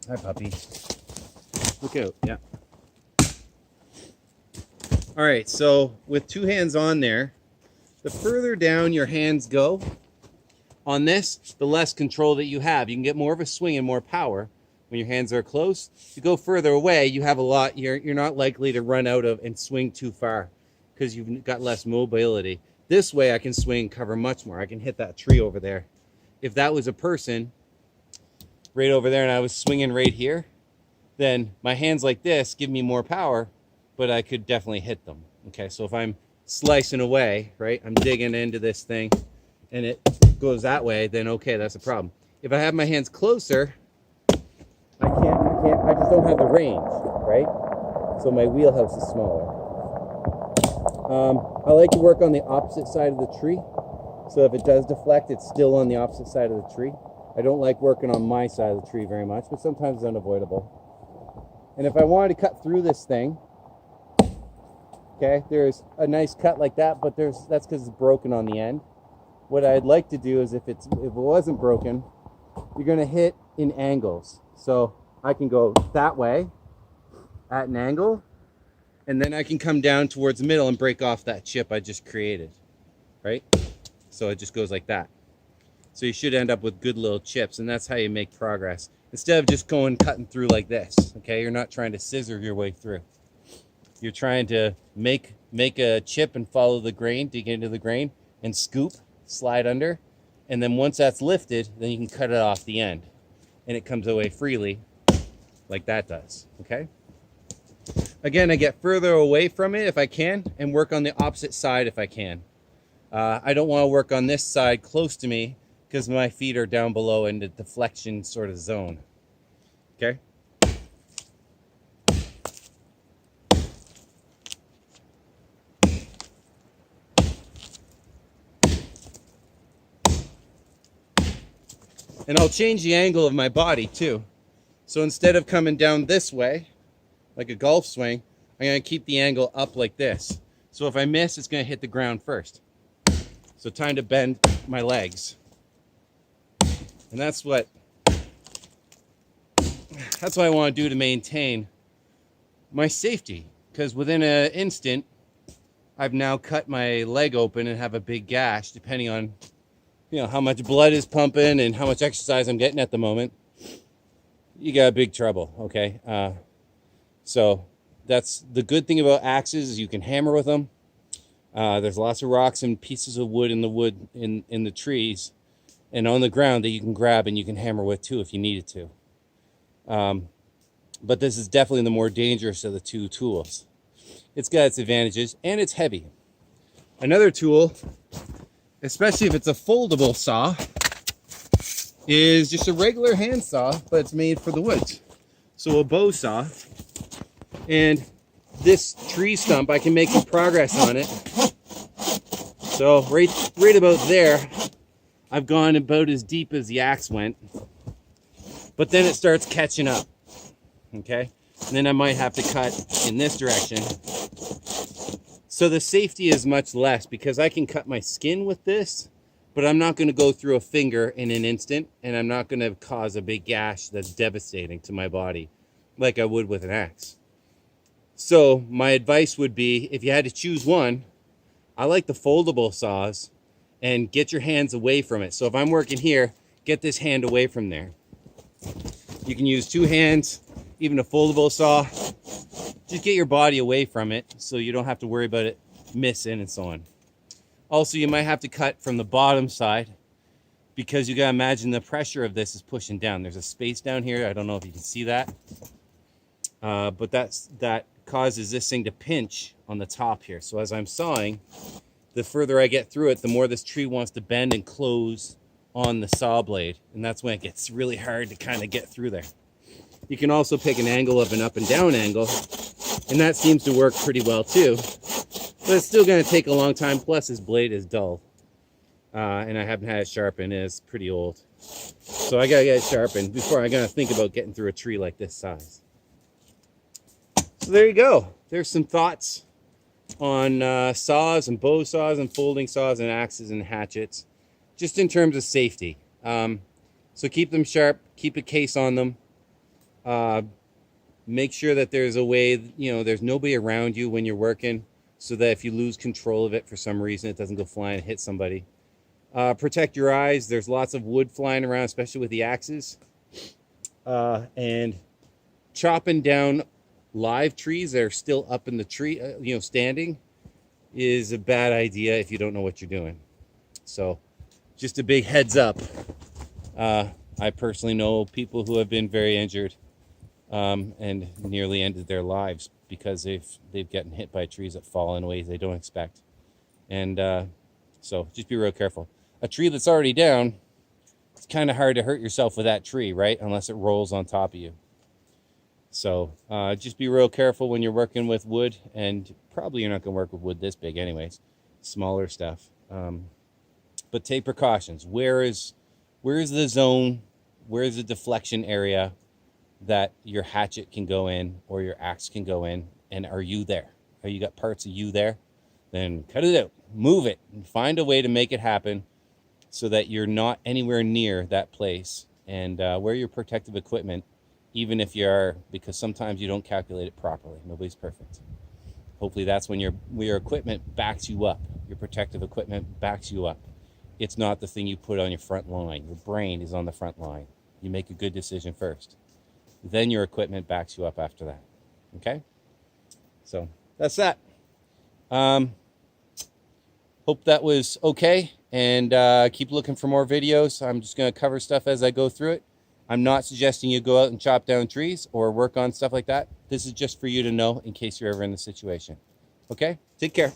Hi, puppy. Look out. Yeah. All right, so with two hands on there, the further down your hands go on this, the less control that you have. You can get more of a swing and more power when your hands are close. If you go further away, you have a lot, you're not likely to run out of and swing too far because you've got less mobility. This way I can swing and cover much more. I can hit that tree over there. If that was a person right over there and I was swinging right here, then my hands like this give me more power, but I could definitely hit them. Okay, so if I'm slicing away, right, I'm digging into this thing and it goes that way, then okay, that's a problem. If I have my hands closer, I just don't have the range, right? So my wheelhouse is smaller. I like to work on the opposite side of the tree. So if it does deflect, it's still on the opposite side of the tree. I don't like working on my side of the tree very much, but sometimes it's unavoidable. And if I wanted to cut through this thing, okay, there's a nice cut like that, but that's because it's broken on the end. What I'd like to do is if it wasn't broken, you're going to hit in angles. So I can go that way at an angle, and then I can come down towards the middle and break off that chip I just created, right? So it just goes like that. So you should end up with good little chips, and that's how you make progress. Instead of just cutting through like this, okay? You're not trying to scissor your way through. You're trying to make a chip and follow the grain, dig into the grain, and scoop, slide under, and then once that's lifted, then you can cut it off the end, and it comes away freely, like that does, okay? Again, I get further away from it if I can, and work on the opposite side if I can. I don't want to work on this side close to me because my feet are down below in the deflection sort of zone. Okay? And I'll change the angle of my body too. So instead of coming down this way, like a golf swing, I'm going to keep the angle up like this. So if I miss, it's going to hit the ground first. So time to bend my legs. And that's what I want to do to maintain my safety. Because within an instant, I've now cut my leg open and have a big gash, depending on, you know, how much blood is pumping and how much exercise I'm getting at the moment. You got big trouble, okay? So that's the good thing about axes is you can hammer with them. There's lots of rocks and pieces of wood in the trees and on the ground that you can grab and you can hammer with too if you needed to. But this is definitely the more dangerous of the two tools. It's got its advantages and it's heavy. Another tool, especially if it's a foldable saw, is just a regular hand saw, but it's made for the woods. So a bow saw. And this tree stump, I can make some progress on it. So right about there, I've gone about as deep as the axe went. But then it starts catching up, okay? And then I might have to cut in this direction. So the safety is much less because I can cut my skin with this, but I'm not going to go through a finger in an instant, and I'm not going to cause a big gash that's devastating to my body like I would with an axe. So my advice would be, if you had to choose one, I like the foldable saws, and get your hands away from it. So if I'm working here, get this hand away from there. You can use two hands, even a foldable saw. Just get your body away from it so you don't have to worry about it missing and so on. Also, you might have to cut from the bottom side because you gotta imagine the pressure of this is pushing down. There's a space down here. I don't know if you can see that. But that causes this thing to pinch on the top here. So as I'm sawing, the further I get through it, the more this tree wants to bend and close on the saw blade. And that's when it gets really hard to kind of get through there. You can also pick an angle of an up and down angle, and that seems to work pretty well too. But it's still going to take a long time, plus this blade is dull. And I haven't had it sharpened, and it's pretty old. So I got to get it sharpened before I'm going to think about getting through a tree like this size. So there you go. There's some thoughts on saws and bow saws and folding saws and axes and hatchets, just in terms of safety. So keep them sharp, keep a case on them. Make sure that there's a way, there's nobody around you when you're working, so that if you lose control of it for some reason, it doesn't go flying and hit somebody. Protect your eyes. There's lots of wood flying around, especially with the axes. And chopping down live trees that are still up in the tree, standing, is a bad idea if you don't know what you're doing. So just a big heads up. I personally know people who have been very injured and nearly ended their lives because they've gotten hit by trees that fall in ways they don't expect. And so just be real careful. A tree that's already down, it's kind of hard to hurt yourself with that tree, right? Unless it rolls on top of you. So just be real careful when you're working with wood, and probably you're not going to work with wood this big anyways, smaller stuff. But take precautions. Where is the zone? Where is the deflection area that your hatchet can go in or your axe can go in? And are you there? Are you got parts of you there? Then cut it out, move it, and find a way to make it happen so that you're not anywhere near that place. And wear your protective equipment, even if you are, because sometimes you don't calculate it properly. Nobody's perfect. Hopefully that's when your equipment backs you up. Your protective equipment backs you up. It's not the thing you put on your front line. Your brain is on the front line. You make a good decision first. Then your equipment backs you up after that. Okay? So that's that. Hope that was okay. And keep looking for more videos. I'm just going to cover stuff as I go through it. I'm not suggesting you go out and chop down trees or work on stuff like that. This is just for you to know in case you're ever in the situation. Okay? Take care.